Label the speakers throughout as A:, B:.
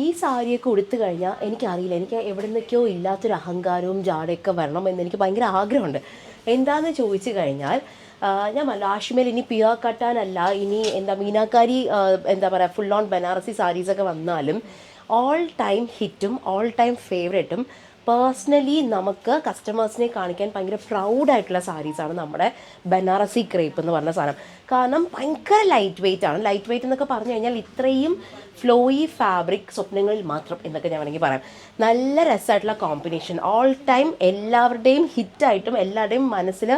A: ഈ സാരിയൊക്കെ ഉടുത്തു കഴിഞ്ഞാൽ എനിക്കറിയില്ല, എനിക്ക് എവിടെ നിന്നൊക്കെയോ ഇല്ലാത്തൊരു അഹങ്കാരവും ജാടയൊക്കെ വരണം എന്ന് എനിക്ക് ഭയങ്കര ആഗ്രഹമുണ്ട്. എന്താണെന്ന് ചോദിച്ചു കഴിഞ്ഞാൽ ഞാൻ ലാഷ്മേൽ ഇനി പിയർ കട്ടാനല്ല, ഇനി എന്താ മീനാക്കാരി എന്താ പറയുക ഫുൾ ഓൺ ബനാറസി സാരീസൊക്കെ വന്നാലും ഓൾ ടൈം ഹിറ്റും ഓൾ ടൈം ഫേവറേറ്റും പേഴ്സണലി നമുക്ക് കസ്റ്റമേഴ്സിനെ കാണിക്കാൻ ഭയങ്കര പ്രൗഡായിട്ടുള്ള സാരീസാണ് നമ്മുടെ ബനാറസി ക്രേപ്പ് എന്ന് പറഞ്ഞ സാധനം. കാരണം ഭയങ്കര ലൈറ്റ് വെയ്റ്റ് ആണ്. ലൈറ്റ് വെയ്റ്റ് എന്നൊക്കെ പറഞ്ഞു കഴിഞ്ഞാൽ ഇത്രയും ഫ്ലോയി ഫാബ്രിക് സ്വപ്നങ്ങളിൽ മാത്രം എന്നൊക്കെ ഞാൻ വേണമെങ്കിൽ പറയാം. നല്ല രസമായിട്ടുള്ള കോമ്പിനേഷൻ, ഓൾ ടൈം എല്ലാവരുടെയും ഹിറ്റായിട്ടും എല്ലാവരുടെയും മനസ്സിൽ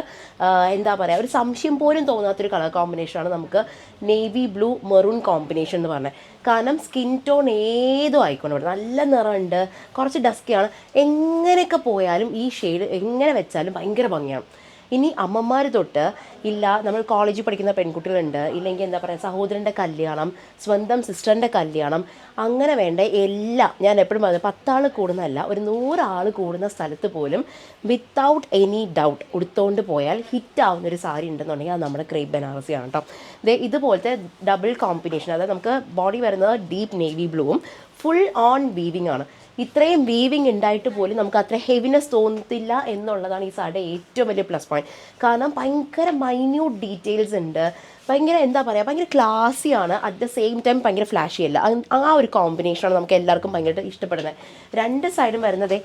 A: എന്താ പറയുക ഒരു സംശയം പോലും തോന്നാത്തൊരു കളർ കോമ്പിനേഷനാണ് നമുക്ക് നേവി ബ്ലൂ മെറൂൺ കോമ്പിനേഷൻ എന്ന് പറഞ്ഞത്. കാരണം സ്കിൻ ടോൺ ഏതും ആയിക്കോട്ടെ, ഇവിടെ നല്ല നിറമുണ്ട്, കുറച്ച് ഡസ്കിയാണ്, എങ്ങനെയൊക്കെ പോയാലും ഈ ഷെയ്ഡ് എങ്ങനെ വെച്ചാലും ഭയങ്കര ഭംഗിയാണ്. ഇനി അമ്മമാർ തൊട്ട് ഇല്ല നമ്മൾ കോളേജിൽ പഠിക്കുന്ന പെൺകുട്ടികളുണ്ട്, ഇല്ലെങ്കിൽ എന്താ പറയുക സഹോദരൻ്റെ കല്യാണം, സ്വന്തം സിസ്റ്ററിൻ്റെ കല്യാണം, അങ്ങനെ വേണ്ട എല്ലാം ഞാൻ എപ്പോഴും പറഞ്ഞു 10 ആൾ കൂടുന്നതല്ല, ഒരു 100 ആൾ കൂടുന്ന സ്ഥലത്ത് പോലും വിത്തൗട്ട് എനി ഡൗട്ട് ഉടുത്തോണ്ട് പോയാൽ ഹിറ്റാവുന്നൊരു സാരി ഉണ്ടെന്നുണ്ടെങ്കിൽ അത് നമ്മുടെ ക്രേപ്പ് ബനാറസിയാണ് കേട്ടോ. ഇതുപോലത്തെ ഡബിൾ കോമ്പിനേഷൻ, അതായത് നമുക്ക് ബോഡി വരുന്നത് ഡീപ്പ് നേവി ബ്ലൂവും ഫുൾ ഓൺ വീവിങ് ആണ്. ഇത്രയും വീവിങ് ഉണ്ടായിട്ട് പോലും നമുക്ക് അത്ര ഹെവിനെസ് തോന്നത്തില്ല എന്നുള്ളതാണ് ഈ സാരിയുടെ ഏറ്റവും വലിയ പ്ലസ് പോയിന്റ്. കാരണം ഭയങ്കര മൈന്യൂട്ട് ഡീറ്റെയിൽസ് ഉണ്ട്, ഭയങ്കര എന്താ പറയുക ഭയങ്കര ക്ലാസ്സിയാണ്, അറ്റ് ദ സെയിം ടൈം ഭയങ്കര ഫ്ലാഷി അല്ല. ആ ഒരു കോമ്പിനേഷനാണ് നമുക്ക് എല്ലാവർക്കും ഭയങ്കരമായിട്ട് ഇഷ്ടപ്പെടുന്നത്. രണ്ട് സൈഡും വരുന്നത്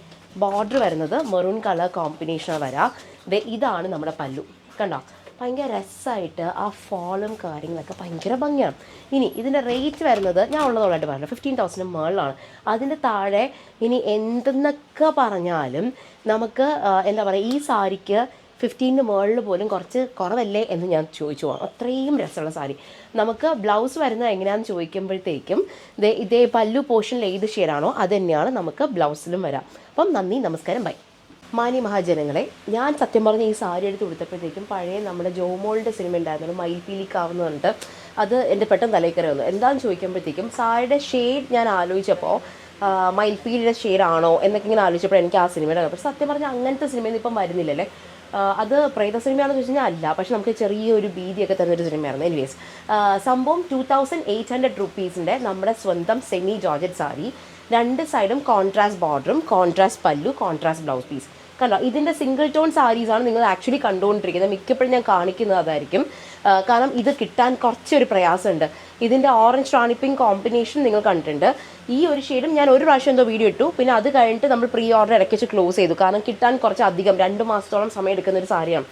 A: ബോർഡർ വരുന്നത് മെറൂൺ കളർ കോമ്പിനേഷനാണ് വരാം. ഇതാണ് നമ്മുടെ പല്ലു, കണ്ടോ ഭയങ്കര രസമായിട്ട് ആ ഫോളും കാര്യങ്ങളൊക്കെ ഭയങ്കര ഭംഗിയാണ്. ഇനി ഇതിൻ്റെ റേറ്റ് വരുന്നത് ഞാൻ ഉള്ളതോടായിട്ട് പറഞ്ഞത് 15,000 മുകളിലാണ്. അതിൻ്റെ താഴെ ഇനി എന്തെന്നൊക്കെ പറഞ്ഞാലും നമുക്ക് എന്താ പറയുക ഈ സാരിക്ക് 15 മുകളിൽ പോലും കുറച്ച് കുറവല്ലേ എന്ന് ഞാൻ ചോദിച്ചു പോകാം. അത്രയും രസമുള്ള സാരി. നമുക്ക് ബ്ലൗസ് വരുന്നത് എങ്ങനെയാണെന്ന് ചോദിക്കുമ്പോഴത്തേക്കും ഇതേ പല്ലു പോർഷനിൽ ഏത് ഷെയ്ഡാണോ അത് തന്നെയാണ് നമുക്ക് ബ്ലൗസിലും വരാം. അപ്പം നന്ദി, നമസ്കാരം, ബൈ. മാന്യ മഹാജനങ്ങളെ, ഞാൻ സത്യം പറഞ്ഞ ഈ സാരി എടുത്ത് കൊടുത്തപ്പോഴത്തേക്കും പഴയ നമ്മുടെ ജോമോളുടെ സിനിമ ഉണ്ടായിരുന്നു മയിൽപീലിക്കാവെന്ന് പറഞ്ഞിട്ട്, അത് എൻ്റെ പെട്ടെന്ന് തലയിൽ കയറി വന്നു. എന്താണെന്ന് ചോദിക്കുമ്പോഴത്തേക്കും സാരിയുടെ ഷെയ്ഡ് ഞാൻ ആലോചിച്ചപ്പോൾ മയിൽപീലിയുടെ ഷെയ്ഡാണോ എന്നൊക്കെ ഇങ്ങനെ ആലോചിച്ചപ്പോൾ എനിക്ക് ആ സിനിമയുടെ, പക്ഷേ സത്യം പറഞ്ഞാൽ അങ്ങനത്തെ സിനിമയൊന്നും ഇപ്പം വരുന്നില്ലല്ലേ. അത് പ്രേത സിനിമയാണെന്ന് ചോദിച്ചു കഴിഞ്ഞാൽ അല്ല, പക്ഷെ നമുക്ക് ചെറിയൊരു ഭീതിയൊക്കെ തന്നൊരു സിനിമയായിരുന്നു. എനിവേസ് സംഭവം 2800 റുപ്പീസിൻ്റെ നമ്മുടെ സ്വന്തം സെമി ജോർജറ്റ് സാരി, രണ്ട് സൈഡും കോൺട്രാസ്റ്റ് ബോർഡറും കോൺട്രാസ്റ്റ് പല്ലു കോൺട്രാസ്റ്റ് ബ്ലൗസ് പീസ്. കണ്ടോ, ഇതിൻ്റെ സിംഗിൾ ടോൺ സാരീസാണ് നിങ്ങൾ ആക്ച്വലി കണ്ടുകൊണ്ടിരിക്കുന്നത്. മിക്കപ്പോഴും ഞാൻ കാണിക്കുന്നത് അതായിരിക്കും. കാരണം ഇത് കിട്ടാൻ കുറച്ചൊരു പ്രയാസമുണ്ട്. ഇതിൻ്റെ ഓറഞ്ച് റാണി പിങ്ക് കോമ്പിനേഷൻ നിങ്ങൾ കണ്ടിട്ടുണ്ട്. ഈ ഒരു ഷെയ്ഡും ഞാൻ ഒരു പ്രാവശ്യം എന്തോ വീഡിയോ ഇട്ടു, പിന്നെ അത് കഴിഞ്ഞിട്ട് നമ്മൾ പ്രീ ഓർഡർ ഇടയ്ക്ക് വെച്ച് ക്ലോസ് ചെയ്തു. കാരണം കിട്ടാൻ കുറച്ച് അധികം 2 മാസത്തോളം സമയം എടുക്കുന്ന ഒരു സാരിയാണ്.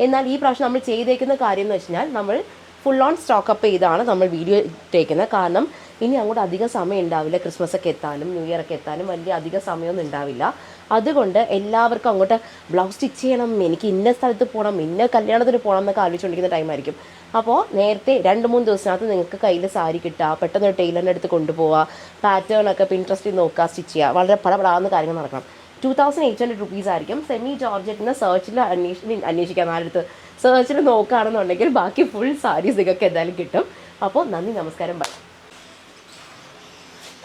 A: എന്നാൽ ഈ പ്രാവശ്യം നമ്മൾ ചെയ്തേക്കുന്ന കാര്യം എന്ന് വെച്ച് കഴിഞ്ഞാൽ നമ്മൾ ഫുൾ ഓൺ സ്റ്റോക്ക് അപ്പ് ചെയ്താണ് നമ്മൾ വീഡിയോ ഇട്ടേക്കുന്നത്. കാരണം ഇനി അങ്ങോട്ട് അധികം സമയം ഉണ്ടാവില്ല, ക്രിസ്മസ് ഒക്കെ എത്താനും ന്യൂ ഇയർ ഒക്കെ എത്താനും വലിയ അധികം സമയമൊന്നും ഉണ്ടാവില്ല. അതുകൊണ്ട് എല്ലാവർക്കും അങ്ങോട്ട് ബ്ലൗസ് സ്റ്റിച്ച് ചെയ്യണം, എനിക്ക് ഇന്ന സ്ഥലത്ത് പോകണം, ഇന്ന കല്യാണത്തിന് പോകണം എന്നൊക്കെ ആലോചിച്ചുകൊണ്ടിരിക്കുന്ന ടൈമായിരിക്കും. അപ്പോൾ നേരത്തെ 2-3 ദിവസത്തിനകത്ത് നിങ്ങൾക്ക് കയ്യിൽ സാരി കിട്ടുക, പെട്ടെന്ന് ടൈലറിൻ്റെ അടുത്ത് കൊണ്ടുപോവുക, പാറ്റേണൊക്കെ പിൻട്രസ്റ്റിൽ നോക്കുക, സ്റ്റിച്ച് ചെയ്യുക, വളരെ പല കാര്യങ്ങൾ നടക്കണം. 2800 റുപ്പീസ് ആയിരിക്കും. സെമി ജോർജറ്റിന് സെർച്ചിൽ അന്വേഷിക്കാം, ആരടുത്ത് സെർച്ചിൽ നോക്കുകയാണെന്നുണ്ടെങ്കിൽ ബാക്കി ഫുൾ സാരീസ് നിങ്ങൾക്ക് എന്തായാലും കിട്ടും. അപ്പോൾ നന്ദി, നമസ്കാരം, ബൈ.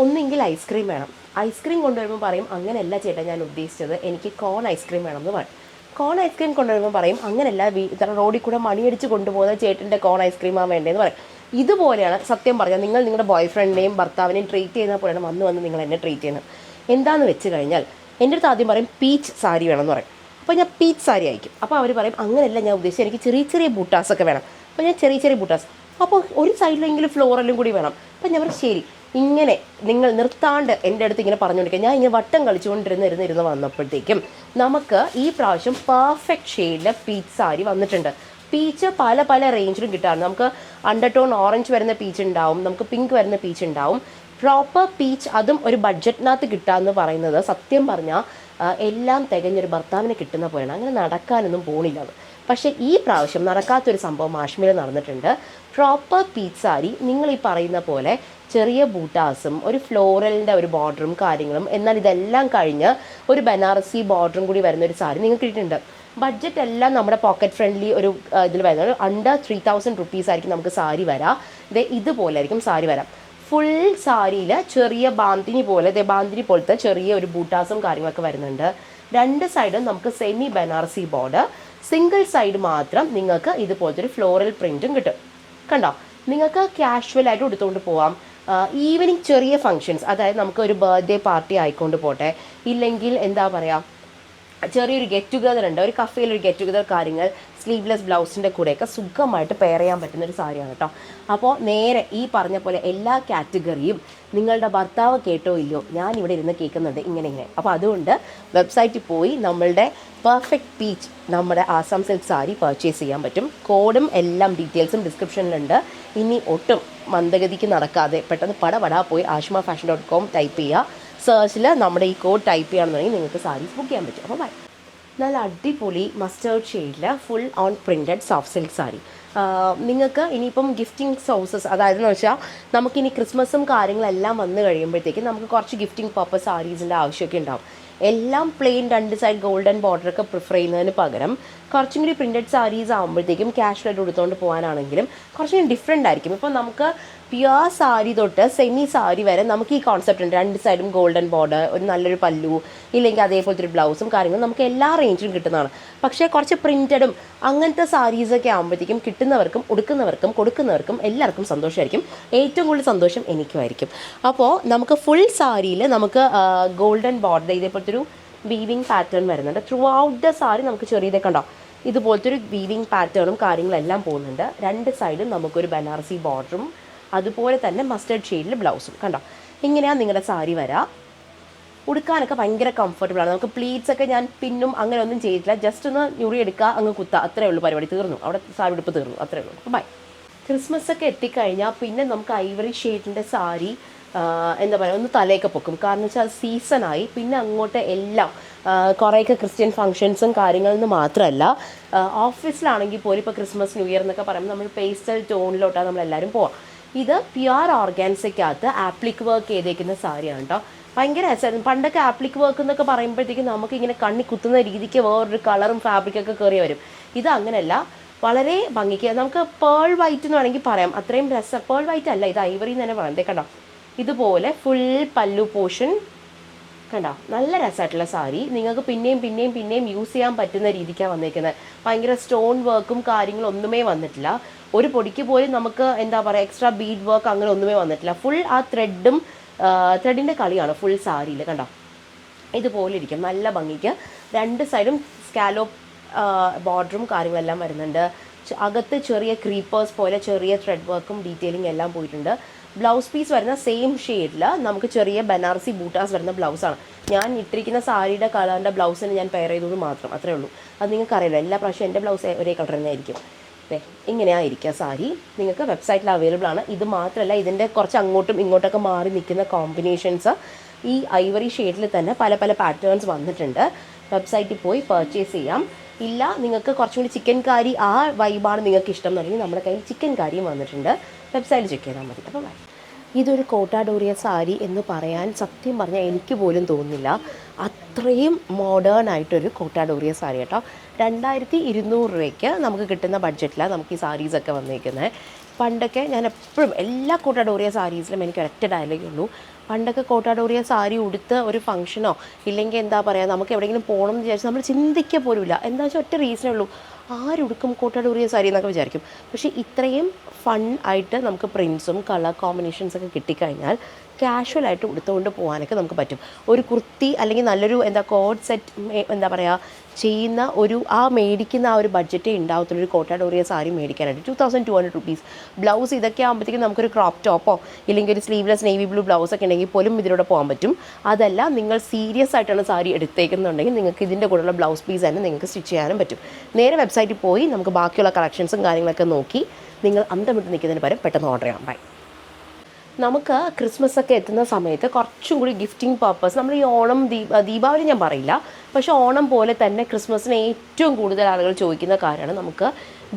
A: ഒന്നെങ്കിൽ ഐസ്ക്രീം വേണം. ഐസ്ക്രീം കൊണ്ടുവരുമ്പോൾ പറയും അങ്ങനെയല്ല ചേട്ടാ ഞാൻ ഉദ്ദേശിച്ചത്, എനിക്ക് കോൺ ഐസ്ക്രീം വേണം എന്ന് പറയും. കോൺ ഐസ്ക്രീം കൊണ്ടുവരുമ്പോൾ പറയും അങ്ങനെയല്ല റോഡിൽ കൂടെ മണിയടിച്ച് കൊണ്ടുപോകുന്ന ചേട്ടൻ്റെ കോൺ ഐസ്ക്രീമാണ് വേണ്ടതെന്ന് പറയും. ഇതുപോലെയാണ് സത്യം പറഞ്ഞാൽ നിങ്ങൾ നിങ്ങളുടെ ബോയ് ഫ്രണ്ടിനെയും ഭർത്താവിനെയും ട്രീറ്റ് ചെയ്യുന്ന പോലെയാണ് വന്ന് നിങ്ങൾ എന്നെ ട്രീറ്റ് ചെയ്യുന്നത്. എന്താണെന്ന് വെച്ച് കഴിഞ്ഞാൽ എൻ്റെ അടുത്ത് ആദ്യം പറയും പീച്ച് സാരി വേണമെന്ന് പറയും. അപ്പോൾ ഞാൻ പീച്ച് സാരി അയക്കും. അപ്പോൾ അവർ പറയും അങ്ങനെയല്ല ഞാൻ ഉദ്ദേശിച്ചത്, എനിക്ക് ചെറിയ ബൂട്ടാസൊക്കെ വേണം. അപ്പോൾ ഞാൻ ചെറിയ ബൂട്ടാസ്, അപ്പോൾ ഒരു സൈഡിലെങ്കിലും ഫ്ലോറലും കൂടി വേണം. അപ്പോൾ ഞാൻ പറയും ശരി. ഇങ്ങനെ നിങ്ങൾ നിർത്താണ്ട് എൻ്റെ അടുത്ത് ഇങ്ങനെ പറഞ്ഞുകൊണ്ടിരിക്കുക. ഞാൻ ഇങ്ങനെ വട്ടം കളിച്ചുകൊണ്ടിരുന്ന് വന്നപ്പോഴത്തേക്കും നമുക്ക് ഈ പ്രാവശ്യം പെർഫെക്റ്റ് ഷെയ്ഡിലെ പീച്ച് സാരി വന്നിട്ടുണ്ട്. പീച്ച് പല റേഞ്ചിലും കിട്ടാറുണ്ട്. നമുക്ക് അണ്ടർടോൺ ഓറഞ്ച് വരുന്ന പീച്ച് ഉണ്ടാവും, നമുക്ക് പിങ്ക് വരുന്ന പീച്ച് ഉണ്ടാവും. പ്രോപ്പർ പീച്ച് അതും ഒരു ബഡ്ജറ്റിനകത്ത് കിട്ടാമെന്ന് പറയുന്നത് സത്യം പറഞ്ഞാൽ എല്ലാം തികഞ്ഞൊരു ഭർത്താവിനെ കിട്ടുന്ന പോലെയാണ്. അങ്ങനെ നടക്കാനൊന്നും പോണില്ല. പക്ഷേ ഈ പ്രാവശ്യം നടക്കാത്തൊരു സംഭവം കാശ്മീരിൽ നടന്നിട്ടുണ്ട്. പ്രോപ്പർ പീച്ച് സാരി നിങ്ങൾ ഈ പറയുന്ന പോലെ ചെറിയ ബൂട്ടാസും ഒരു ഫ്ലോറലിൻ്റെ ഒരു ബോർഡറും കാര്യങ്ങളും, എന്നാൽ ഇതെല്ലാം കഴിഞ്ഞ് ഒരു ബനാറസി ബോർഡറും കൂടി വരുന്ന ഒരു സാരി നിങ്ങൾക്ക് കിട്ടിയിട്ടുണ്ട്. ബഡ്ജറ്റ് എല്ലാം നമ്മുടെ പോക്കറ്റ് ഫ്രണ്ട്ലി ഒരു ഇതിൽ വരുന്നത്. അണ്ടർ 3000 റുപ്പീസ് ആയിരിക്കും നമുക്ക് സാരി വരാം. ഇതുപോലെ ആയിരിക്കും സാരി വരാം. ഫുൾ സാരിയിൽ ചെറിയ ബാന്തിനി പോലത്തെ ചെറിയ ഒരു ബൂട്ടാസും കാര്യങ്ങളൊക്കെ വരുന്നുണ്ട്. രണ്ട് സൈഡും നമുക്ക് semi Banarasi border, single side മാത്രം നിങ്ങൾക്ക് ഇതുപോലത്തെ ഒരു ഫ്ലോറൽ പ്രിൻറ്റും കിട്ടും. കണ്ടോ, നിങ്ങൾക്ക് കാഷ്വലായിട്ട് എടുത്തുകൊണ്ട് പോവാം. ഈവനിങ് ചെറിയ ഫങ്ഷൻസ്, അതായത് നമുക്കൊരു ബർത്ത്ഡേ പാർട്ടി ആയിക്കൊണ്ട് പോട്ടെ, ഇല്ലെങ്കിൽ എന്താ പറയുക ചെറിയൊരു ഗെറ്റ് ടുഗദർ ഉണ്ട്, ഒരു കഫേയിൽ ഒരു ഗെറ്റ് ടുഗദർ കാര്യങ്ങൾ സ്ലീവ്ലെസ് ബ്ലൗസിൻ്റെ കൂടെയൊക്കെ സുഖമായിട്ട് പെയർ ചെയ്യാൻ പറ്റുന്നൊരു സാരിയാണ് കേട്ടോ. അപ്പോൾ നേരെ ഈ പറഞ്ഞ പോലെ എല്ലാ കാറ്റഗറിയും നിങ്ങളുടെ ഭർത്താവ് കേട്ടോ ഇല്ലയോ, ഞാനിവിടെ ഇരുന്ന് കേൾക്കുന്നുണ്ട് ഇങ്ങനെ. അപ്പോൾ അതുകൊണ്ട് വെബ്സൈറ്റിൽ പോയി നമ്മളുടെ പെർഫെക്റ്റ് പീച്ച് നമ്മുടെ ആസാം സിൽക്ക് സാരി പർച്ചേസ് ചെയ്യാൻ പറ്റും. കോഡും എല്ലാം ഡീറ്റെയിൽസും ഡിസ്ക്രിപ്ഷനിലുണ്ട്. ഇനി ഒട്ടും മന്ദഗതിക്ക് നടക്കാതെ പെട്ടെന്ന് പടപടാ പോയി ashmafashion.com ടൈപ്പ് ചെയ്യുക. സെർച്ചിൽ നമ്മുടെ ഈ കോഡ് ടൈപ്പ് ചെയ്യുകയാണെന്നുണ്ടെങ്കിൽ നിങ്ങൾക്ക് സാരീസ് ബുക്ക് ചെയ്യാൻ പറ്റും. അപ്പോൾ ബൈ. നല്ല അടിപൊളി മസ്റ്റേർഡ് ഷെയ്ഡിൽ full on printed soft silk sari. നിങ്ങൾക്ക് ഇനിയിപ്പം ഗിഫ്റ്റിംഗ് സോഴ്സസ്, അതായതെന്ന് വെച്ചാൽ നമുക്കിനി ക്രിസ്മസും കാര്യങ്ങളെല്ലാം വന്നു കഴിയുമ്പോഴത്തേക്കും നമുക്ക് കുറച്ച് ഗിഫ്റ്റിംഗ് പർപ്പസ് സാരീസിൻ്റെ ആവശ്യമൊക്കെ ഉണ്ടാവും. എല്ലാം പ്ലെയിൻ 2 സൈഡ് ഗോൾഡൻ ബോർഡറൊക്കെ പ്രിഫർ ചെയ്യുന്നതിന് പകരം കുറച്ചും കൂടി പ്രിൻറ്റഡ് സാരീസ് ആകുമ്പോഴത്തേക്കും ക്യാഷ്വലായിട്ട് എടുത്തുകൊണ്ട് പോകാനാണെങ്കിലും കുറച്ചും കൂടി ഡിഫറെൻ്റ് ആയിരിക്കും. ഇപ്പോൾ നമുക്ക് പ്യുവർ സാരി തൊട്ട് സെമി സാരി വരെ നമുക്ക് ഈ കോൺസെപ്റ്റ് ഉണ്ട്. 2 സൈഡും ഗോൾഡൻ ബോർഡർ, ഒരു നല്ലൊരു പല്ലു, ഇല്ലെങ്കിൽ അതേപോലത്തെ ഒരു ബ്ലൗസും കാര്യങ്ങളും നമുക്ക് എല്ലാ റേഞ്ചിലും കിട്ടുന്നതാണ്. പക്ഷേ കുറച്ച് പ്രിൻറ്റഡും അങ്ങനത്തെ സാരീസൊക്കെ ആകുമ്പോഴത്തേക്കും കിട്ടുന്നവർക്കും ഉടുക്കുന്നവർക്കും കൊടുക്കുന്നവർക്കും എല്ലാവർക്കും സന്തോഷമായിരിക്കും. ഏറ്റവും കൂടുതൽ സന്തോഷം എനിക്കുമായിരിക്കും. അപ്പോൾ നമുക്ക് ഫുൾ സാരിയിൽ നമുക്ക് ഗോൾഡൻ ബോർഡർ ഇതേപോലത്തെ ഒരു വീവിങ് പാറ്റേൺ വരുന്നുണ്ട്. ത്രൂ ഔട്ട് ദ സാരി നമുക്ക് ചെറിയതൊക്കെ ഉണ്ടോ ഇതുപോലത്തെ ഒരു വീവിങ് പാറ്റേണും കാര്യങ്ങളെല്ലാം പോകുന്നുണ്ട്. 2 സൈഡും നമുക്കൊരു ബനാറസി ബോർഡറും അതുപോലെ തന്നെ മസ്റ്റേർഡ് ഷെയ്ഡിൽ ബ്ലൗസും കണ്ടോ. ഇങ്ങനെയാണ് നിങ്ങളുടെ സാരി വരാം. ഉടുക്കാനൊക്കെ ഭയങ്കര കംഫർട്ടബിളാണ്. നമുക്ക് പ്ലീറ്റ്സൊക്കെ ഞാൻ പിന്നും അങ്ങനെ ഒന്നും ചെയ്തിട്ടില്ല. ജസ്റ്റ് ഒന്ന് ഞുറി എടുക്കുക, അങ്ങ് കുത്തുക, അത്രേ ഉള്ളൂ പരിപാടി. തീർന്നു, അവിടെ സാരി ഉടുപ്പ് തീർന്നു, അത്രേ ഉള്ളൂ. അപ്പോൾ ബൈ. ക്രിസ്മസൊക്കെ എത്തിക്കഴിഞ്ഞാൽ പിന്നെ നമുക്ക് ഐവറി ഷെയ്ഡിൻ്റെ സാരി എന്താ പറയുക ഒന്ന് തലയൊക്കെ പൊക്കും. കാരണം വെച്ചാൽ അത് സീസണായി. പിന്നെ അങ്ങോട്ട് എല്ലാം കുറേയൊക്കെ ക്രിസ്ത്യൻ ഫങ്ഷൻസും കാര്യങ്ങളിൽ നിന്ന് മാത്രമല്ല ഓഫീസിലാണെങ്കിൽ പോലും ഇപ്പോൾ ക്രിസ്മസ് ന്യൂ ഇയർ എന്നൊക്കെ പറയുമ്പോൾ നമ്മൾ പേസ്റ്റൽ ടോണിലോട്ടാണ് നമ്മളെല്ലാവരും പോവാം. ഇത് പ്യുവർ ഓർഗാൻസയ്ക്കകത്ത് ആപ്ലിക് വർക്ക് ചെയ്തേക്കുന്ന സാരിയാണ് കേട്ടോ. ഭയങ്കര രസമായിരുന്നു. പണ്ടൊക്കെ ആപ്ലിക് വർക്ക് എന്നൊക്കെ പറയുമ്പോഴത്തേക്കും നമുക്കിങ്ങനെ കണ്ണി കുത്തുന്ന രീതിക്ക് വേറൊരു കളറും ഫാബ്രിക്കൊക്കെ കയറി വരും. ഇത് അങ്ങനെയല്ല, വളരെ ഭംഗിക്ക് നമുക്ക് പേൾ വൈറ്റ് എന്ന് വേണമെങ്കിൽ പറയാം. അത്രയും രസം. പേൾ വൈറ്റ് അല്ല, ഇത് ഐവറി എന്ന് തന്നെ പറയാം. കണ്ടോ ഇതുപോലെ ഫുൾ പല്ലു പോർഷൻ കണ്ടോ, നല്ല രസമായിട്ടുള്ള സാരി. നിങ്ങൾക്ക് പിന്നെയും യൂസ് ചെയ്യാൻ പറ്റുന്ന രീതിക്കാണ് വന്നിരിക്കുന്നത്. ഭയങ്കര സ്റ്റോൺ വർക്കും കാര്യങ്ങളും ഒന്നുമേ വന്നിട്ടില്ല. ഒരു പൊടിക്ക് പോലും നമുക്ക് എന്താ പറയുക എക്സ്ട്രാ ബീഡ് വർക്ക് അങ്ങനെ ഒന്നുമേ വന്നിട്ടില്ല. ഫുൾ ആ ത്രെഡിൻ്റെ കളിയാണ് ഫുൾ സാരിയിൽ കണ്ടോ. ഇതുപോലെ ഇരിക്കും നല്ല ഭംഗിക്ക്. 2 സൈഡും സ്കാലോപ്പ് ബോർഡറും കാര്യങ്ങളെല്ലാം വരുന്നുണ്ട്. അകത്ത് ചെറിയ ക്രീപ്പേഴ്സ് പോലെ ചെറിയ ത്രെഡ് വർക്കും ഡീറ്റെയിലിംഗ് എല്ലാം പോയിട്ടുണ്ട്. ബ്ലൗസ് പീസ് വരുന്ന സെയിം ഷെയ്ഡിൽ നമുക്ക് ചെറിയ ബനാറസി ബൂട്ടാസ് വരുന്ന ബ്ലൗസാണ്. ഞാൻ ഇട്ടിരിക്കുന്ന സാരിയുടെ കളറിൻ്റെ ബ്ലൗസിന് ഞാൻ പെയർ ചെയ്തത് മാത്രം, അത്രേ ഉള്ളൂ. അത് നിങ്ങൾക്ക് അറിയില്ല, എല്ലാ പ്രാവശ്യം എൻ്റെ ബ്ലൗസ് ഒരേ കളർ തന്നെ ആയിരിക്കും. ഇങ്ങനെയായിരിക്കുക സാരി. നിങ്ങൾക്ക് വെബ്സൈറ്റിൽ അവൈലബിൾ ആണ്. ഇത് മാത്രമല്ല, ഇതിൻ്റെ കുറച്ച് അങ്ങോട്ടും ഇങ്ങോട്ടൊക്കെ മാറി നിൽക്കുന്ന കോമ്പിനേഷൻസ് ഈ ഐവറി ഷെയ്ഡിൽ തന്നെ പല പല പാറ്റേൺസ് വന്നിട്ടുണ്ട്. വെബ്സൈറ്റിൽ പോയി പർച്ചേസ് ചെയ്യാം. ഇല്ല നിങ്ങൾക്ക് കുറച്ചും കൂടി ചിക്കൻ കാരി ആ വൈബാണ് നിങ്ങൾക്ക് ഇഷ്ടം എന്നുണ്ടെങ്കിൽ നമ്മുടെ കയ്യിൽ ചിക്കൻ കാരിയും വന്നിട്ടുണ്ട്. വെബ്സൈറ്റിൽ ചെക്ക് ചെയ്താൽ മതി. അപ്പോൾ ഇതൊരു കോട്ടാഡോറിയ സാരി എന്ന് പറയാൻ സത്യം പറഞ്ഞാൽ എനിക്ക് പോലും തോന്നുന്നില്ല. അത്രയും മോഡേൺ ആയിട്ടൊരു കോട്ടാഡോറിയ സാരി കേട്ടോ. 2200 രൂപയ്ക്ക് നമുക്ക് കിട്ടുന്ന ബഡ്ജറ്റിലാണ് നമുക്ക് ഈ സാരീസൊക്കെ വന്നിരിക്കുന്നത്. പണ്ടൊക്കെ ഞാൻ എപ്പോഴും എല്ലാ കോട്ടാഡോറിയ സാരീസിലും എനിക്ക് ഒരൊറ്റ ഡയലോഗേ ഉള്ളൂ. പണ്ടൊക്കെ കോട്ടാഡോറിയ സാരി ഉടുത്ത് ഒരു ഫംഗ്ഷനോ ഇല്ലെങ്കിൽ എന്താ പറയുക നമുക്ക് എവിടെയെങ്കിലും പോകണം എന്ന് വിചാരിച്ചാൽ നമ്മൾ ചിന്തിക്കുക പോലുമില്ല. എന്താ വെച്ചാൽ ഒറ്റ റീസണേ ഉള്ളൂ, ആരുടുക്കും കോട്ടാഡോറിയ സാരി എന്നൊക്കെ വിചാരിക്കും. പക്ഷേ ഇത്രയും ഫൺ ആയിട്ട് നമുക്ക് പ്രിൻസും കളർ കോമ്പിനേഷൻസൊക്കെ കിട്ടിക്കഴിഞ്ഞാൽ കാഷ്വലായിട്ട് ഉടുത്തുകൊണ്ട് പോകാനൊക്കെ നമുക്ക് പറ്റും. ഒരു കുർത്തി അല്ലെങ്കിൽ നല്ലൊരു കോഡ് സെറ്റ് എന്താ പറയുക ചെയ്യുന്ന മേടിക്കുന്ന ആ ഒരു ബഡ്ജറ്റേ ഉണ്ടാവത്തുള്ളൂ ഒരു കോട്ടാഡോറിയ സാരി മേടിക്കാനായിട്ട്. 2200 റുപ്പീസ്. ബ്ലൗസ് ഇതൊക്കെ ആകുമ്പോഴത്തേക്കും നമുക്കൊരു ക്രോപ്പ് ടോപ്പോ ഇല്ലെങ്കിൽ ഒരു സ്ലീവ്ലെസ് നേവി ബ്ലൂ ബ്ലൗസൊക്കെ ഉണ്ടെങ്കിൽ പോലും ഇതിലൂടെ പോകാൻ പറ്റും. അതല്ല നിങ്ങൾ സീരിയസ് ആയിട്ടാണ് സാരി എടുത്തേക്കുന്നുണ്ടെങ്കിൽ നിങ്ങൾക്ക് ഇതിൻ്റെ കൂടെയുള്ള ബ്ലൗസ് പീസ് തന്നെ നിങ്ങൾക്ക് സ്റ്റിച്ച് ചെയ്യാനും പറ്റും. നേരെ വെബ്സൈറ്റിൽ പോയി നമുക്ക് ബാക്കിയുള്ള കളക്ഷൻസും കാര്യങ്ങളൊക്കെ നോക്കി നിങ്ങൾ അന്തം വിട്ട് നിൽക്കുന്നതിന് പകരം പെട്ടെന്ന് ഓർഡർ ചെയ്യാം. ബൈ. നമുക്ക് ക്രിസ്മസ് ഒക്കെ എത്തുന്ന സമയത്ത് കുറച്ചും കൂടി ഗിഫ്റ്റിംഗ് പർപ്പസ് നമ്മൾ ഈ ഓണം ദീപാവലി ഞാൻ പറയില്ല, പക്ഷേ ഓണം പോലെ തന്നെ ക്രിസ്മസിന് ഏറ്റവും കൂടുതൽ ആളുകൾ ചോദിക്കുന്ന കാര്യമാണ് നമുക്ക്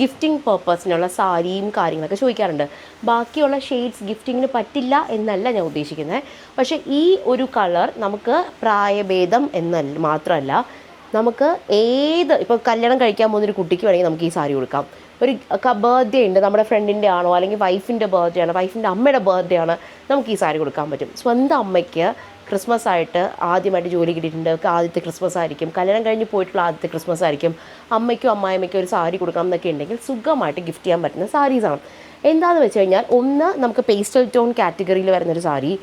A: ഗിഫ്റ്റിംഗ് പർപ്പസിനുള്ള സാരിയും കാര്യങ്ങളൊക്കെ ചോദിക്കാറുണ്ട്. ബാക്കിയുള്ള ഷെയ്ഡ്സ് ഗിഫ്റ്റിങ്ങിന് പറ്റില്ല എന്നല്ല ഞാൻ ഉദ്ദേശിക്കുന്നത്. പക്ഷേ ഈ ഒരു കളർ നമുക്ക് പ്രായഭേദം എന്നല്ല മാത്രമല്ല നമുക്ക് ഇപ്പോൾ കല്യാണം കഴിക്കാൻ പോകുന്നൊരു കുട്ടിക്ക് വേണമെങ്കിൽ നമുക്ക് ഈ സാരി കൊടുക്കാം. ഒരു ബർത്ത്ഡേ ഉണ്ട്, നമ്മുടെ ഫ്രണ്ടിൻ്റെ ആണോ അല്ലെങ്കിൽ വൈഫിൻ്റെ ബർത്ത്ഡേ ആണ്, വൈഫിൻ്റെ അമ്മയുടെ ബർത്ത്ഡേ ആണ്, നമുക്ക് ഈ സാരി കൊടുക്കാൻ പറ്റും. സ്വന്തം അമ്മയ്ക്ക് ക്രിസ്മസ് ആയിട്ട് ആദ്യമായിട്ട് ജോലി കിട്ടിയിട്ടുണ്ട്, ആദ്യത്തെ ക്രിസ്മസ് ആയിരിക്കും, കല്യാണം കഴിഞ്ഞ് പോയിട്ടുള്ള ആദ്യത്തെ ക്രിസ്മസ് ആയിരിക്കും, അമ്മയ്ക്കും അമ്മായിമ്മയ്ക്കും ഒരു സാരി കൊടുക്കണം എന്നൊക്കെ ഉണ്ടെങ്കിൽ സുഖമായിട്ട് ഗിഫ്റ്റ് ചെയ്യാൻ പറ്റുന്ന സാരീസാണ്. എന്താണെന്ന് വെച്ച് കഴിഞ്ഞാൽ, ഒന്ന് നമുക്ക് പേസ്റ്റൽ ടോൺ കാറ്റഗറിയിൽ വരുന്നൊരു സാരി.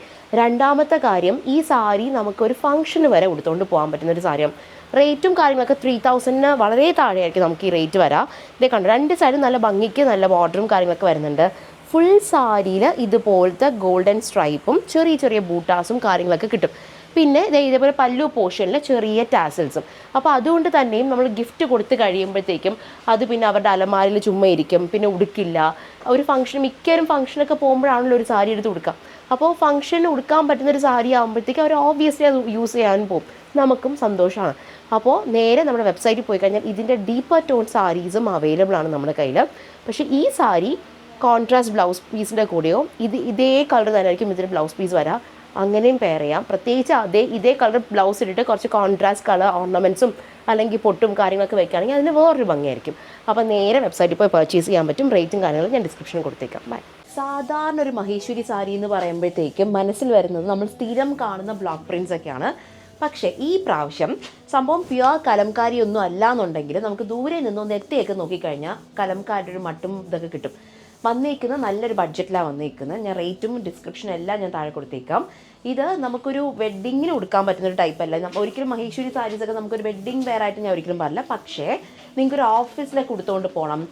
A: രണ്ടാമത്തെ കാര്യം, ഈ സാരി നമുക്കൊരു ഫംഗ്ഷന് വരെ ഉടുത്തുകൊണ്ട് പോകാൻ പറ്റുന്നൊരു സാരിയാണ്. റേറ്റും കാര്യങ്ങളൊക്കെ 3000 വളരെ താഴെയായിരിക്കും നമുക്ക് ഈ റേറ്റ് വരാം. ഇതേ കണ്ടു, രണ്ട് സൈഡും നല്ല ഭംഗിക്ക് നല്ല ബോർഡറും കാര്യങ്ങളൊക്കെ വരുന്നുണ്ട്. ഫുൾ സാരിയിൽ ഇതുപോലത്തെ ഗോൾഡൻ സ്ട്രൈപ്പും ചെറിയ ചെറിയ ബൂട്ടാസും കാര്യങ്ങളൊക്കെ കിട്ടും. പിന്നെ ഇതേപോലെ പല്ലു പോർഷനിൽ ചെറിയ ടാസൽസും. അപ്പോൾ അതുകൊണ്ട് തന്നെയും നമ്മൾ ഗിഫ്റ്റ് കൊടുത്ത് കഴിയുമ്പോഴത്തേക്കും അത് പിന്നെ അവരുടെ അലമാരയിൽ ചുമ്മാ ഇരിക്കും, പിന്നെ ഉടുക്കില്ല. ഒരു ഫംഗ്ഷൻ, മിക്കവരും ഫംഗ്ഷനൊക്കെ പോകുമ്പോഴാണല്ലോ ഒരു സാരി എടുത്ത് ഉടുക്കാം. അപ്പോൾ ഫംഗ്ഷന് ഉടുക്കാൻ പറ്റുന്നൊരു സാരി ആകുമ്പോഴത്തേക്കും അവർ ഓബ്വിയസ്ലി അത് യൂസ് ചെയ്യാൻ പോകും, നമുക്കും സന്തോഷമാണ്. അപ്പോൾ നേരെ നമ്മുടെ വെബ്സൈറ്റിൽ പോയി കഴിഞ്ഞാൽ ഇതിൻ്റെ ഡീപ്പർ ടോൺ സാരീസും അവൈലബിൾ ആണ് നമ്മുടെ കയ്യിൽ. പക്ഷേ ഈ സാരി കോൺട്രാസ്റ്റ് ബ്ലൗസ് പീസിൻ്റെ കൂടെയോ ഇതേ കളർ തന്നെ ആയിരിക്കും ഇതിൻ്റെ ബ്ലൗസ് പീസ് വരാം, അങ്ങനെയും പെയർ ചെയ്യാം. പ്രത്യേകിച്ച് ഇതേ കളർ ബ്ലൗസ് ഇട്ടിട്ട് കുറച്ച് കോൺട്രാസ്റ്റ് കളർ ഓർണമെൻറ്റ്സും അല്ലെങ്കിൽ പൊട്ടും കാര്യങ്ങളൊക്കെ വെക്കുകയാണെങ്കിൽ അതിന് വേറൊരു ഭംഗിയായിരിക്കും. അപ്പോൾ നേരെ വെബ്സൈറ്റിൽ പോയി പർച്ചേസ് ചെയ്യാൻ പറ്റും. റേറ്റും കാര്യങ്ങളും ഞാൻ ഡിസ്ക്രിപ്ഷനിൽ കൊടുത്തേക്കാം. ബൈ. സാധാരണ ഒരു മഹേശ്വരി സാരി എന്ന് പറയുമ്പോഴത്തേക്കും മനസ്സിൽ വരുന്നത് നമ്മൾ സ്ഥിരം കാണുന്ന ബ്ലോക്ക് പ്രിൻസ് ഒക്കെയാണ്. പക്ഷേ ഈ പ്രാവശ്യം സംഭവം പ്യുവർ കലംകാരി ഒന്നും അല്ല എന്നുണ്ടെങ്കിൽ നമുക്ക് ദൂരെ നിന്നോ നെറ്റയൊക്കെ നോക്കിക്കഴിഞ്ഞാൽ കലംകാരിയുടെ ഒരു മട്ടും ഇതൊക്കെ കിട്ടും. വന്നേക്കുന്നത് നല്ലൊരു ബഡ്ജറ്റിലാണ് വന്നേക്കുന്നത്. ഞാൻ റേറ്റും ഡിസ്ക്രിപ്ഷനും എല്ലാം ഞാൻ താഴെ കൊടുത്തേക്കാം. ഇത് നമുക്കൊരു വെഡ്ഡിങ്ങിന് കൊടുക്കാൻ പറ്റുന്നൊരു ടൈപ്പ് അല്ല. ഒരിക്കലും മഹേശ്വരി സാരീസൊക്കെ നമുക്കൊരു വെഡ്ഡിങ് വെയർ ആയിട്ട് ഞാൻ ഒരിക്കലും പറയില്ല. പക്ഷേ നിങ്ങൾക്കൊരു ഓഫീസിലൊക്കെ കൊടുത്തുകൊണ്ട് പോകണം,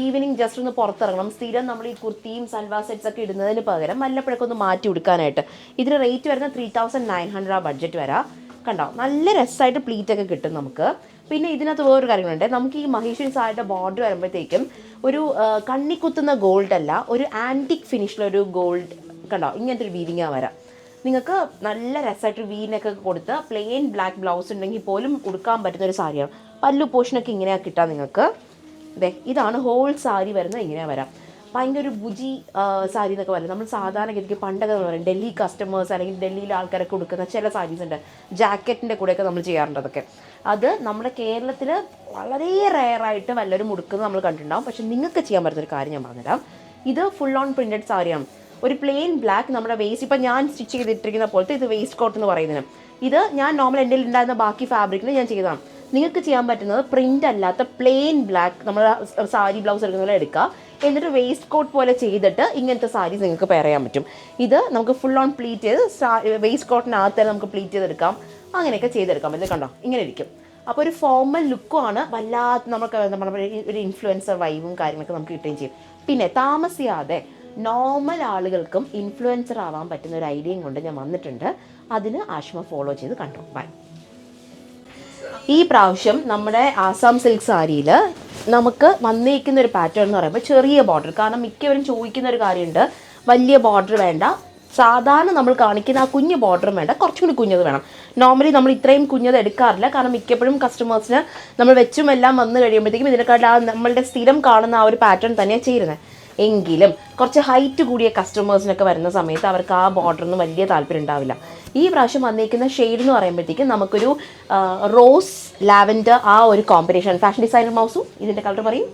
A: ഈവനിങ് ജസ്റ്റ് ഒന്ന് പുറത്തിറങ്ങണം, സ്ഥിരം നമ്മൾ ഈ കുർത്തിയും സൽവാർ സെറ്റ്സ് ഒക്കെ ഇടുന്നതിന് പകരം വല്ലപ്പോഴൊക്കെ ഒന്ന് മാറ്റി കൊടുക്കാനായിട്ട്. ഇതിന് റേറ്റ് വരുന്ന 3900 ബഡ്ജറ്റ് വരാം. കണ്ടോ, നല്ല രസമായിട്ട് പ്ലീറ്റൊക്കെ കിട്ടും നമുക്ക്. പിന്നെ ഇതിനകത്ത് വേറൊരു കാര്യങ്ങളുണ്ട്. നമുക്ക് ഈ മഹേശ്വരി സാരിയുടെ ബോർഡർ വരുമ്പോഴത്തേക്കും ഒരു കണ്ണിക്കുത്തുന്ന ഗോൾഡ് അല്ല, ഒരു ആൻറ്റിക് ഫിനിഷിലൊരു ഗോൾഡ് കണ്ടോ, ഇങ്ങനത്തെ ഒരു വീവിങ്ങാണ് വരാം. നിങ്ങൾക്ക് നല്ല രസമായിട്ട് വീനൊക്കെ കൊടുത്ത് പ്ലെയിൻ ബ്ലാക്ക് ബ്ലൗസ് ഉണ്ടെങ്കിൽ പോലും കൊടുക്കാൻ പറ്റുന്നൊരു സാരിയാണ്. പല്ലു പോർഷനൊക്കെ ഇങ്ങനെയാണ് കിട്ടാം നിങ്ങൾക്ക്. ഇതാണ് ഹോൾ സാരി വരുന്നത്, ഇങ്ങനെയാണ് വരാം. ഭയങ്കര ഒരു ബുജി സാരി എന്നൊക്കെ പറയുന്നത് നമ്മൾ സാധാരണ ഗതിക്ക് പണ്ടൊക്കെ പറയും ഡൽഹി കസ്റ്റമേഴ്സ് അല്ലെങ്കിൽ ഡൽഹിയിലെ ആൾക്കാരൊക്കെ കൊടുക്കുന്ന ചില സാരീസ് ഉണ്ട്, ജാക്കറ്റിൻ്റെ കൂടെയൊക്കെ നമ്മൾ ചെയ്യാറുണ്ട്. അതൊക്കെ അത് നമ്മുടെ കേരളത്തിൽ വളരെ റെയറായിട്ട് വല്ലവരും ഉടുക്കുന്നത് നമ്മൾ കണ്ടിട്ടുണ്ടാവും. പക്ഷെ നിങ്ങൾക്ക് ചെയ്യാൻ പറ്റുന്നൊരു കാര്യം ഞാൻ പറഞ്ഞുതരാം. ഇത് ഫുൾ ഓൺ പ്രിൻറ്റഡ് സാരിയാണ്. ഒരു പ്ലെയിൻ ബ്ലാക്ക് നമ്മുടെ വേസ്റ്റ്, ഇപ്പം ഞാൻ സ്റ്റിച്ച് ചെയ്തിട്ടിരിക്കുന്ന പോലത്തെ ഇത് വേസ്റ്റ് കോട്ട് എന്ന് പറയുന്നതിന്. ഇത് ഞാൻ നോർമൽ എൻ്റെ ഉണ്ടായിരുന്ന ബാക്കി ഫാബ്രിക്കിൽ ഞാൻ ചെയ്തതാണ്. നിങ്ങൾക്ക് ചെയ്യാൻ പറ്റുന്നത് പ്രിൻ്റ് അല്ലാത്ത പ്ലെയിൻ ബ്ലാക്ക് നമ്മൾ സാരി ബ്ലൗസ് എടുക്കുന്ന എടുക്കുക, എന്നിട്ട് വേസ്റ്റ് കോട്ട് പോലെ ചെയ്തിട്ട് ഇങ്ങനത്തെ സാരീസ് നിങ്ങൾക്ക് പെയർ ചെയ്യാൻ പറ്റും. ഇത് നമുക്ക് ഫുൾ ഓൺ പ്ലീറ്റ് ചെയ്ത് വേസ്റ്റ് കോട്ടിനകത്ത് തന്നെ നമുക്ക് പ്ലീറ്റ് ചെയ്തെടുക്കാം, അങ്ങനെയൊക്കെ ചെയ്തെടുക്കാം. ഇത് കണ്ടോ, ഇങ്ങനെ ഇരിക്കും. അപ്പോൾ ഒരു ഫോർമൽ ലുക്കുമാണ്, വല്ലാത്ത നമുക്ക് ഒരു ഇൻഫ്ലുവൻസർ വൈബും കാര്യങ്ങളൊക്കെ നമുക്ക് കിട്ടുകയും ചെയ്യും. പിന്നെ താമസിയാതെ നോർമൽ ആളുകൾക്കും ഇൻഫ്ലുവൻസർ ആവാൻ പറ്റുന്ന ഒരു ഐഡിയയും കൊണ്ട് ഞാൻ വന്നിട്ടുണ്ട്. അതിന് ആഷ്മ ഫോളോ ചെയ്ത് കണ്ടോ. ബൈ. ഈ പ്രാവശ്യം നമ്മുടെ ആസാം സിൽക്ക് സാരിയിൽ നമുക്ക് വന്നിരിക്കുന്ന ഒരു പാറ്റേൺ എന്ന് പറയുമ്പോൾ ചെറിയ ബോർഡർ. കാരണം മിക്കവരും ചോദിക്കുന്ന ഒരു കാര്യമുണ്ട്, വലിയ ബോർഡർ വേണ്ട, സാധാരണ നമ്മൾ കാണിക്കുന്ന ആ കുഞ്ഞ് ബോർഡറും വേണ്ട, കുറച്ചും കൂടി കുഞ്ഞത് വേണം. നോർമലി നമ്മൾ ഇത്രയും കുഞ്ഞത് എടുക്കാറില്ല, കാരണം മിക്കപ്പോഴും കസ്റ്റമേഴ്സിന് നമ്മൾ വെച്ചും എല്ലാം വന്നു കഴിയുമ്പോഴത്തേക്കും ഇതിനെക്കാട്ട് ആ നമ്മളുടെ സ്ഥിരം കാണുന്ന ആ ഒരു പാറ്റേൺ തന്നെയാണ് ചെയ്യുന്നത്. എങ്കിലും കുറച്ച് ഹൈറ്റ് കൂടിയ കസ്റ്റമേഴ്സിനൊക്കെ വരുന്ന സമയത്ത് അവർക്ക് ആ ബോർഡറൊന്നും വലിയ താല്പര്യം ഉണ്ടാവില്ല. ഈ പ്രാവശ്യം വന്നിരിക്കുന്ന ഷെയ്ഡ് എന്ന് പറയുമ്പോഴത്തേക്കും നമുക്കൊരു റോസ് ലാവൻഡർ ആ ഒരു കോമ്പിനേഷൻ. ഫാഷൻ ഡിസൈനർ മൗസും ഇതിൻ്റെ കളർ പറയും,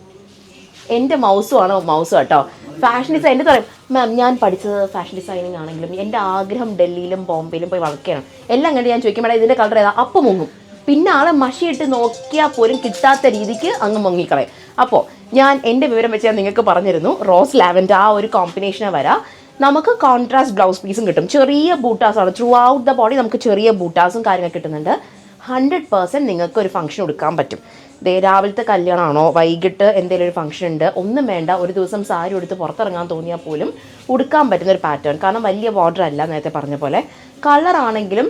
A: എൻ്റെ മൗസും ആണ് മൗസും കേട്ടോ. ഫാഷൻ ഡിസൈൻ എൻ്റെ പറയും മാം, ഞാൻ പഠിച്ചത് ഫാഷൻ ഡിസൈനിങ് ആണെങ്കിലും എൻ്റെ ആഗ്രഹം ഡൽഹിയിലും ബോംബെയിലും പോയി വർക്ക് ചെയ്യണം. എല്ലാം കണ്ട് ഞാൻ ചോദിക്കും മേഡം ഇതിൻ്റെ കളർ ഏതാ, അപ്പം മുങ്ങും. പിന്നെ ആളെ മഷിയിട്ട് നോക്കിയാൽ പോലും കിട്ടാത്ത രീതിക്ക് അങ്ങ് മുങ്ങിക്കളയും. അപ്പോൾ ഞാൻ എൻ്റെ വിവരം വെച്ച് ഞാൻ നിങ്ങൾക്ക് പറഞ്ഞിരുന്നു, റോസ് ലാവൻഡർ ആ ഒരു കോമ്പിനേഷനെ വരാം. നമുക്ക് കോൺട്രാസ്റ്റ് ബ്ലൗസ് പീസും കിട്ടും, ചെറിയ ബൂട്ടാസാണ് ത്രൂ ഔട്ട് ദ ബോഡി. നമുക്ക് ചെറിയ ബൂട്ടാസും കാര്യങ്ങളൊക്കെ കിട്ടുന്നുണ്ട്. 100% നിങ്ങൾക്ക് ഒരു ഫംഗ്ഷൻ എടുക്കാൻ പറ്റും. രാവിലത്തെ കല്യാണമാണോ, വൈകിട്ട് എന്തെങ്കിലും ഒരു ഫംഗ്ഷൻ ഉണ്ട്, ഒന്നും വേണ്ട, ഒരു ദിവസം സാരി എടുത്ത് പുറത്തിറങ്ങാൻ തോന്നിയാൽ പോലും ഉടുക്കാൻ പറ്റുന്ന ഒരു പാറ്റേൺ. കാരണം വലിയ ബോർഡർ അല്ല, നേരത്തെ പറഞ്ഞ പോലെ. കളറാണെങ്കിലും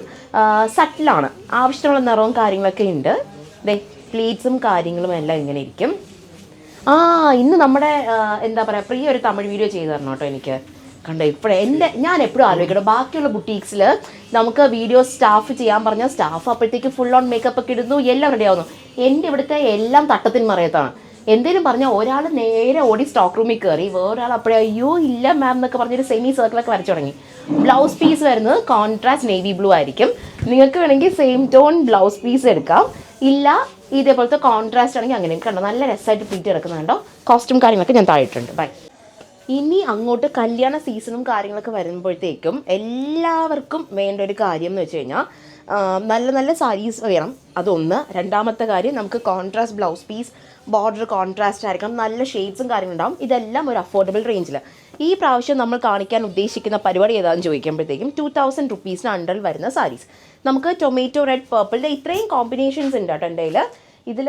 A: സട്ടിലാണ്, ആവശ്യമുള്ള നിറവും കാര്യങ്ങളൊക്കെ ഉണ്ട്. പ്ലീറ്റ്സും കാര്യങ്ങളും എല്ലാം ഇങ്ങനെ ഇരിക്കും. ഇന്ന് നമ്മുടെ എന്താ പറയുക, പ്രിയ ഒരു തമിഴ് വീഡിയോ ചെയ്തു തരണം കേട്ടോ എനിക്ക്. കണ്ടോ, ഞാൻ എപ്പോഴും ആലോചിക്കട്ടോ, ബാക്കിയുള്ള ബുട്ടീക്സിൽ നമുക്ക് വീഡിയോ സ്റ്റാഫ് ചെയ്യാൻ പറഞ്ഞാൽ സ്റ്റാഫ് അപ്പോഴത്തേക്ക് ഫുൾ ഓൺ മേക്കപ്പ് ഒക്കെ ഇടുന്നു, എല്ലാം റെഡി ആവുന്നു. എൻ്റെ ഇവിടുത്തെ എല്ലാം തട്ടത്തിന് മറയത്താണ്. എന്തേലും പറഞ്ഞാൽ ഒരാൾ നേരെ ഓടി സ്റ്റോക്ക് റൂമിൽ കയറി, വേറൊരാൾ അപ്പോഴേ അയ്യോ ഇല്ല മാം എന്നൊക്കെ പറഞ്ഞൊരു സെമി സർക്കിളൊക്കെ വരച്ചു തുടങ്ങി. ബ്ലൗസ് പീസ് വരുന്നത് കോൺട്രാസ്റ്റ് നേവി ബ്ലൂ ആയിരിക്കും. നിങ്ങൾക്ക് വേണമെങ്കിൽ സെയിം ടോൺ ബ്ലൗസ് പീസ് എടുക്കാം, ഇല്ല ഇതേപോലത്തെ കോൺട്രാസ്റ്റ് ആണെങ്കിൽ അങ്ങനെ. കണ്ടോ, നല്ല രസമായിട്ട് പ്ലീറ്റ് എടുക്കുന്നുണ്ടോ. കോസ്റ്റ്യൂം കാര്യങ്ങളൊക്കെ ഞാൻ താഴെയിട്ടുണ്ട്. ബൈ. ഇനി അങ്ങോട്ട് കല്യാണ സീസണും കാര്യങ്ങളൊക്കെ വരുമ്പോഴത്തേക്കും എല്ലാവർക്കും വേണ്ട ഒരു കാര്യം എന്ന് വെച്ച് കഴിഞ്ഞാൽ നല്ല നല്ല സാരീസ് വേണം. അതൊന്ന്. രണ്ടാമത്തെ കാര്യം, നമുക്ക് contrast blouse piece, border contrast ആയിരിക്കണം, നല്ല ഷെയ്ഡ്സും കാര്യങ്ങളുണ്ടാവും. ഇതെല്ലാം ഒരു അഫോർഡബിൾ റേഞ്ചിൽ. ഈ പ്രാവശ്യം നമ്മൾ കാണിക്കാൻ ഉദ്ദേശിക്കുന്ന പരിപാടി ഏതാണെന്ന് ചോദിക്കുമ്പോഴത്തേക്കും 2000 റുപ്പീസിന് അണ്ടറിൽ വരുന്ന സാരീസ്. നമുക്ക് ടൊമാറ്റോ റെഡ് പർപ്പിളിൻ്റെ ഇത്രയും കോമ്പിനേഷൻസ് ഉണ്ട് കേട്ടോ എൻ്റെ കയ്യിൽ. ഇതിൽ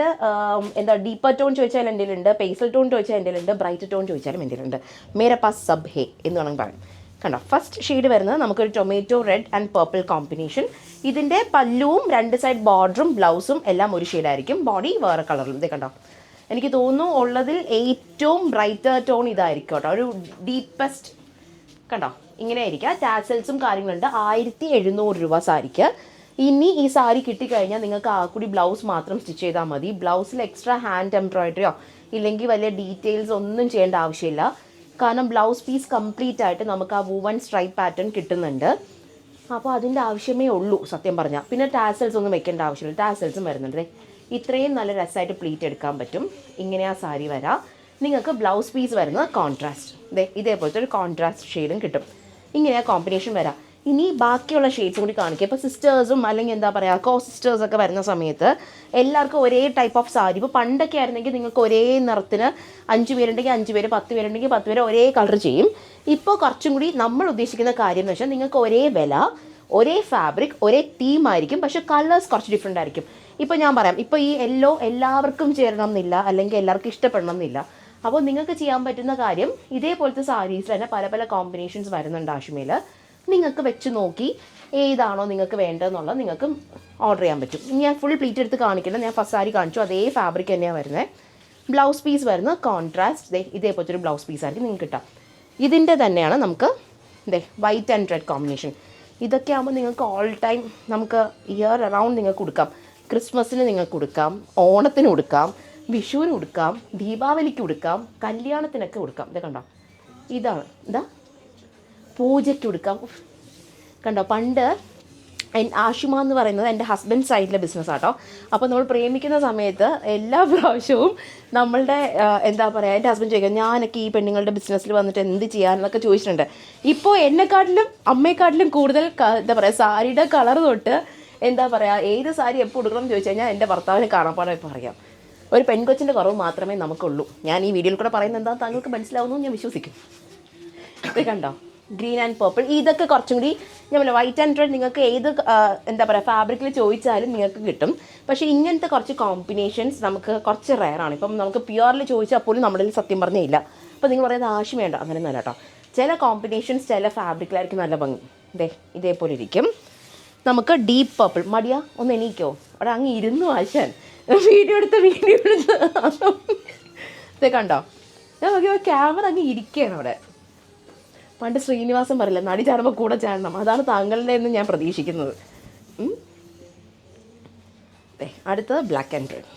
A: എന്താ ഡീപ്പർ ടോൺ ചോദിച്ചാൽ എൻ്റെ കയ്യിലുണ്ട്, പേസൽ ടോൺ ചോദിച്ചാൽ എൻ്റെ കയ്യിലുണ്ട്, ബ്രൈറ്റ് ടോൺ ചോദിച്ചാലും എൻ്റെ കയ്യിലുണ്ട്. മേര പാസ് സബ് ഹേ എന്ന് വേണമെങ്കിൽ പറയാം. കണ്ടോ, ഫസ്റ്റ് ഷെയ്ഡ് വരുന്നത് നമുക്കൊരു tomato red and purple combination. ഇതിൻ്റെ പല്ലുവും 2 സൈഡ് ബോർഡറും ബ്ലൗസും എല്ലാം ഒരു ഷെയ്ഡായിരിക്കും, ബോഡി വേറെ കളറിലും. ഇതേ കണ്ടോ, എനിക്ക് തോന്നുന്നു ഉള്ളതിൽ ഏറ്റവും ബ്രൈറ്റർ ടോൺ ഇതായിരിക്കും കേട്ടോ, ഒരു ഡീപ്പസ്റ്റ്. കണ്ടോ, ഇങ്ങനെ ആയിരിക്കുക. ടാസൽസും കാര്യങ്ങളുണ്ട്. 1700 രൂപ സാരിക്ക്. ഇനി ഈ സാരി കിട്ടിക്കഴിഞ്ഞാൽ നിങ്ങൾക്ക് ആ കൂടി ബ്ലൗസ് മാത്രം സ്റ്റിച്ച് ചെയ്താൽ മതി. ബ്ലൗസിൽ എക്സ്ട്രാ ഹാൻഡ് എംബ്രോയിഡറിയോ ഇല്ലെങ്കിൽ വലിയ ഡീറ്റെയിൽസ് ഒന്നും ചെയ്യേണ്ട ആവശ്യമില്ല. കാരണം ബ്ലൗസ് പീസ് കംപ്ലീറ്റ് ആയിട്ട് നമുക്ക് ആ വൂവൻ സ്ട്രൈപ്പ് പാറ്റേൺ കിട്ടുന്നുണ്ട്. അപ്പോൾ അതിൻ്റെ ആവശ്യമേ ഉള്ളൂ സത്യം പറഞ്ഞാൽ. പിന്നെ ടാസൽസ് ഒന്നും വെക്കേണ്ട ആവശ്യമില്ല, ടാസൽസും വരുന്നുണ്ട്. ഇത്രയും നല്ല രസമായിട്ട് പ്ലീറ്റ് എടുക്കാൻ പറ്റും. ഇങ്ങനെ ആ സാരി വരാം. നിങ്ങൾക്ക് ബ്ലൗസ് പീസ് വരുന്നത് കോൺട്രാസ്റ്റ്, ഇതേപോലത്തെ ഒരു കോൺട്രാസ്റ്റ് ഷെയ്ഡും കിട്ടും. ഇങ്ങനെ കോമ്പിനേഷൻ വരാം. ഇനി ബാക്കിയുള്ള ഷെയ്ഡ്സും കൂടി കാണിക്കുക. ഇപ്പോൾ സിസ്റ്റേഴ്സും അല്ലെങ്കിൽ എന്താ പറയുക കോ സിസ്റ്റേഴ്സൊക്കെ വരുന്ന സമയത്ത് എല്ലാവർക്കും ഒരേ ടൈപ്പ് ഓഫ് സാരി. ഇപ്പോൾ പണ്ടൊക്കെ ആയിരുന്നെങ്കിൽ നിങ്ങൾക്ക് ഒരേ നിറത്തിന് 5 പേരുണ്ടെങ്കിൽ 5 പേര്, 10 പേരുണ്ടെങ്കിൽ 10 പേര് ഒരേ കളർ ചെയ്യും. ഇപ്പോൾ കുറച്ചും കൂടി നമ്മൾ ഉദ്ദേശിക്കുന്ന കാര്യം എന്ന് വെച്ചാൽ നിങ്ങൾക്ക് ഒരേ വില, ഒരേ ഫാബ്രിക്, ഒരേ തീമായിരിക്കും, പക്ഷേ കളേഴ്സ് കുറച്ച് ഡിഫറെൻ്റ് ആയിരിക്കും. ഇപ്പോൾ ഞാൻ പറയാം, ഇപ്പോൾ ഈ യെല്ലോ എല്ലാവർക്കും ചേരണം എന്നില്ല, അല്ലെങ്കിൽ എല്ലാവർക്കും ഇഷ്ടപ്പെടണം എന്നില്ല. അപ്പോൾ നിങ്ങൾക്ക് ചെയ്യാൻ പറ്റുന്ന കാര്യം, ഇതേപോലത്തെ സാരീസിൽ തന്നെ പല പല കോമ്പിനേഷൻസ് വരുന്നുണ്ട് ആഷ്മയിൽ. നിങ്ങൾക്ക് വെച്ച് നോക്കി ഏതാണോ നിങ്ങൾക്ക് വേണ്ടതെന്നുള്ളത് നിങ്ങൾക്ക് ഓർഡർ ചെയ്യാൻ പറ്റും. ഞാൻ ഫുൾ പ്ലീറ്റ് എടുത്ത് കാണിക്കില്ല, ഞാൻ ഫസ്റ്റ് സാരി കാണിച്ചു, അതേ ഫാബ്രിക് തന്നെയാണ് വരുന്നത്. ബ്ലൗസ് പീസ് വരുന്നത് കോൺട്രാസ്റ്റ്, ഇതേപോലത്തെ ഒരു ബ്ലൗസ് പീസായിരിക്കും നിങ്ങൾക്ക് കിട്ടാം. ഇതിൻ്റെ തന്നെയാണ് നമുക്ക് വൈറ്റ് ആൻഡ് റെഡ് കോമ്പിനേഷൻ. ഇതൊക്കെ ആകുമ്പോൾ നിങ്ങൾക്ക് ഓൾ ടൈം നമുക്ക് ഇയർ അറൗണ്ട് നിങ്ങൾക്ക് കൊടുക്കാം. ക്രിസ്മസിന് നിങ്ങൾക്ക് കൊടുക്കാം, ഓണത്തിന് കൊടുക്കാം, വിഷുവിന് കൊടുക്കാം, ദീപാവലിക്ക് കൊടുക്കാം, കല്യാണത്തിനൊക്കെ കൊടുക്കാം. ഇത് കണ്ടോ, ഇതാണ് പൂജയ്ക്ക് കൊടുക്കാം. കണ്ടോ, പണ്ട് ആഷിമ എന്ന് പറയുന്നത് എൻ്റെ ഹസ്ബൻഡ് സൈഡിലെ ബിസിനസ് ആട്ടോ. അപ്പോൾ നമ്മൾ പ്രേമിക്കുന്ന സമയത്ത് എല്ലാ പ്രാവശ്യവും നമ്മളുടെ എന്താ പറയുക, എൻ്റെ ഹസ്ബൻഡ് ചോദിക്കാം ഞാനൊക്കെ ഈ പെണ്ണുങ്ങളുടെ ബിസിനസ്സിൽ വന്നിട്ട് എന്ത് ചെയ്യാനെന്നൊക്കെ ചോദിച്ചിട്ടുണ്ട്. ഇപ്പോൾ എന്നെക്കാട്ടിലും അമ്മയെക്കാട്ടിലും കൂടുതൽ എന്താ പറയുക സാരിയുടെ കളർ തൊട്ട് എന്താ പറയുക ഏത് സാരി എപ്പോൾ കൊടുക്കണം എന്ന് ചോദിച്ചു കഴിഞ്ഞാൽ എൻ്റെ ഭർത്താവിനെ കാണാപ്പാടെ ഇപ്പോൾ അറിയാം. ഒരു പെൺകൊച്ചിൻ്റെ കുറവ് മാത്രമേ നമുക്കുള്ളൂ. ഞാൻ ഈ വീഡിയോയിൽ കൂടെ പറയുന്നത് എന്താ താങ്കൾക്ക് മനസ്സിലാവുന്നു ഞാൻ വിശ്വസിക്കും. ഇത് കണ്ടോ, ഗ്രീൻ ആൻഡ് പർപ്പിൾ. ഇതൊക്കെ കുറച്ചും കൂടി ഞാൻ വൈറ്റ് ആൻഡ് റെഡ് നിങ്ങൾക്ക് ഏത് എന്താ പറയുക ഫാബ്രിക്കിൽ ചോദിച്ചാലും നിങ്ങൾക്ക് കിട്ടും. പക്ഷേ ഇങ്ങനത്തെ കുറച്ച് കോമ്പിനേഷൻസ് നമുക്ക് കുറച്ച് റെയറാണ്. ഇപ്പം നമുക്ക് പ്യുവറിൽ ചോദിച്ചാൽ പോലും നമ്മളിൽ സത്യം പറഞ്ഞേ ഇല്ല. അപ്പോൾ നിങ്ങൾ പറയുന്നത് ആവശ്യം വേണ്ട അങ്ങനെയൊന്നും അല്ല കേട്ടോ. ചില കോമ്പിനേഷൻസ് ചില ഫാബ്രിക്കിലായിരിക്കും നല്ല ഭംഗി. ഇതേപോലെ ഇരിക്കും. നമുക്ക് ഡീപ്പ് പർപ്പിൾ. മടിയാ ഒന്ന് എണീക്കോ, അവിടെ അങ്ങ് ഇരുന്നു ആശാൻ വീഡിയോ എടുത്ത് ഇത് കണ്ടോ, ഞാൻ നോക്കിയപ്പോൾ ക്യാമറ അങ്ങ് ഇരിക്കുകയാണ് അവിടെ. പണ്ട് ശ്രീനിവാസൻ പറയില്ല നടി ചാടുമ്പോൾ കൂടെ ചാടണം, അതാണ് താങ്കളുടെ എന്ന് ഞാൻ പ്രതീക്ഷിക്കുന്നത്. അടുത്തത് ബ്ലാക്ക് ആൻഡ് റെഡ്.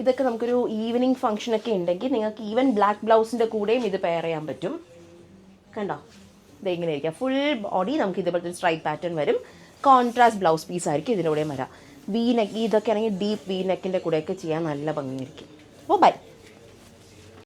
A: ഇതൊക്കെ നമുക്കൊരു ഈവനിങ് ഫംഗ്ഷനൊക്കെ ഉണ്ടെങ്കിൽ നിങ്ങൾക്ക് ഈവൻ ബ്ലാക്ക് ബ്ലൗസിൻ്റെ കൂടെയും ഇത് പെയർ ചെയ്യാൻ പറ്റും. കണ്ടോ, ഇതെങ്ങനെ ഇരിക്കുക. ഫുൾ ബോഡി നമുക്ക് ഇതേപോലത്തെ സ്ട്രൈപ്പ് പാറ്റേൺ വരും. കോൺട്രാസ്റ്റ് ബ്ലൗസ് പീസ് ആയിരിക്കും ഇതിലൂടെ വരാം. വി നെക്ക്, ഇതൊക്കെ ആണെങ്കിൽ ഡീപ്പ് വി നെക്കിൻ്റെ കൂടെയൊക്കെ ചെയ്യാൻ നല്ല ഭംഗിയായിരിക്കും. അപ്പോൾ ബൈ.